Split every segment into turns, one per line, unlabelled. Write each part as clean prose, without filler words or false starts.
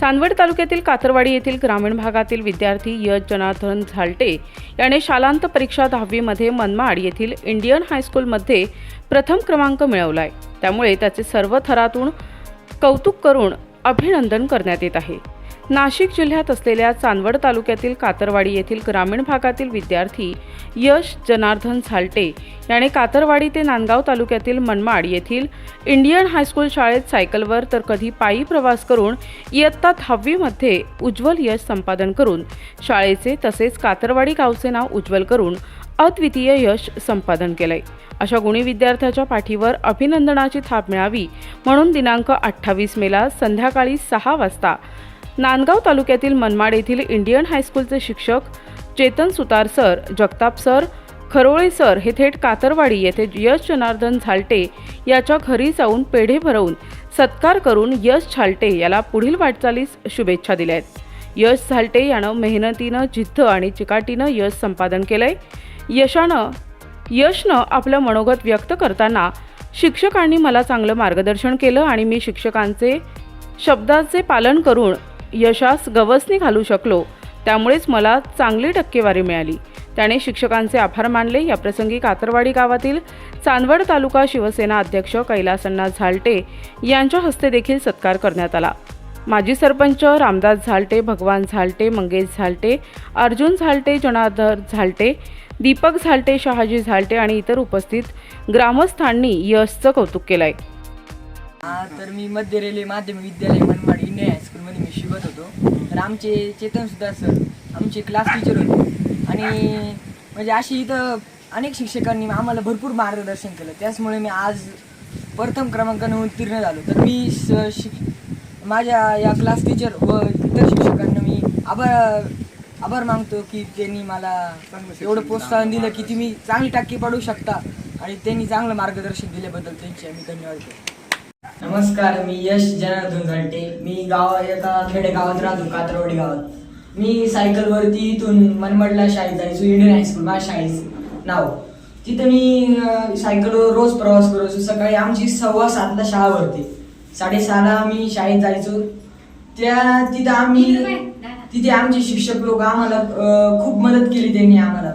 चांदवड तालुक्यातील कातरवाडी येथील ग्रामीण भागातील विद्यार्थी यश जनार्दन झालटे याने शालांत परीक्षा 10वी मध्ये मनमाड येथील इंडियन हायस्कूलमध्ये प्रथम क्रमांक मिळवलाय। त्यामुळे त्याचे सर्व थरातून कौतुक करून अभिनंदन करण्यात येत आहे। नाशिक जिल्ह्यात असलेल्या चांदवड तालुक्यातील कातरवाडी येथील ग्रामीण भागातील विद्यार्थी यश जनार्दन झालटे याने कातरवाडी ते नांदगाव तालुक्यातील मनमाड येथील इंडियन हायस्कूल शाळेत सायकलवर तर कधी पायी प्रवास करून इयत्ता 10वी मध्ये उज्ज्वल यश संपादन करून शाळेचे तसेच कातरवाडी गावचे नाव उज्ज्वल करून अद्वितीय यश संपादन केले। अशा गुणी विद्यार्थ्याच्या पाठीवर अभिनंदनाची थाप मिळावी म्हणून दिनांक 28 मेला संध्याकाळी 6 वाजता नांदगाव तालुक्यातील मनमाड येथील इंडियन हायस्कूलचे शिक्षक चेतन सुतार सर, जगताप सर, खरोळे सर हे थेट कातरवाडी येथे यश जनार्दन झालटे याच्या घरी जाऊन पेढे भरवून सत्कार करून यश झालटे याला पुढील वाटचालीस शुभेच्छा दिल्या आहेत। यश झालटे यानं मेहनतीनं, जिद्द आणि चिकाटीनं यश संपादन केलंय। यशनं आपलं मनोगत व्यक्त करताना शिक्षकांनी मला चांगलं मार्गदर्शन केलं आणि मी शिक्षकांचे शब्दाचे पालन करून यशास गवसणी घालू शकलो, त्यामुळेच मला चांगली टक्केवारी मिळाली। त्याने शिक्षकांचे आभार मानले। या प्रसंगी कातरवाडी गावातील चांदवड तालुका शिवसेना अध्यक्ष कैलासअण्णा झालटे यांच्या हस्ते देखील सत्कार करण्यात आला। माजी सरपंच रामदास झालटे, भगवान झालटे, मंगेश झालटे, अर्जुन झालटे, जनार्दन झालटे, दीपक झालटे, शहाजी झालटे आणि इतर उपस्थित ग्रामस्थांनी यशचं कौतुक केलंय।
तर मी मध्य रेल्वे माध्यमिक विद्यालय मनमाड इंडियन हायस्कूलमध्ये मी शिकत होतो। तर आमचे चेतन सुतार सर आमचे क्लास टीचर होते आणि म्हणजे अशी इथं अनेक शिक्षकांनी आम्हाला भरपूर मार्गदर्शन केलं, त्याचमुळे मी आज प्रथम क्रमांकाने उत्तीर्ण झालो। तर मी माझ्या या क्लास टीचर व इतर शिक्षकांना मी आभार मानतो की त्यांनी मला एवढं प्रोत्साहन दिलं की तुम्ही चांगली टक्के पडू शकता आणि त्यांनी चांगलं मार्गदर्शन दिल्याबद्दल त्यांचे मी धन्यवाद देतो।
नमस्कार, मी यश जनार्दन झालटे। मी एका खेडेगावात राहतो, कातरवाडी गावात। मी सायकलवरती इथून मनमाडला शाळेत जायचो, इंडियन हायस्कूल माझ्या शाळेचं नाव। तिथं मी सायकलवर रोज प्रवास करायचो। सकाळी आमची 7:15ला शाळा भरते, 6:30ला आम्ही शाळेत जायचो। तिथे आमचे शिक्षक लोक आम्हाला खूप मदत केली। त्यांनी आम्हाला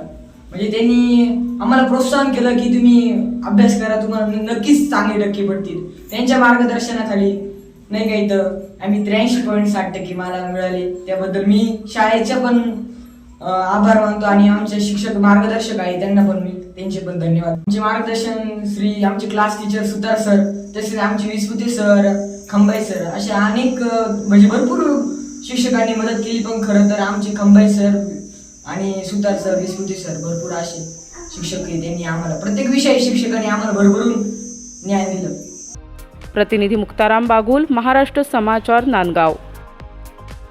त्यांनी आम्हाला प्रोत्साहन केलं की तुम्ही अभ्यास करा, तुम्हाला नक्कीच चांगले टक्के पडतील। त्यांच्या मार्गदर्शनाखाली नाही का इथं आम्ही 83.60% मला मिळाले। त्याबद्दल मी शाळेच्या पण आभार मानतो आणि आमचे शिक्षक मार्गदर्शक आहे त्यांना पण मी त्यांचे पण धन्यवाद। आमचे मार्गदर्शन श्री आमचे क्लास टीचर सुतार सर, तसेच आमचे विस्पुते सर, खंबाई सर असे अनेक भरपूर शिक्षकांनी मदत केली। पण खरं तर आमचे खंबाई सर आणि सुतार सर, विस्पुते सर भरपूर असे शिक्षक त्यांनी आम्हाला प्रत्येक विषय शिक्षकांनी आम्हाला भरभरून न्याय दिला।
प्रतिनिधी मुक्ताराम बागुल, महाराष्ट्र समाचार, नांदगाव।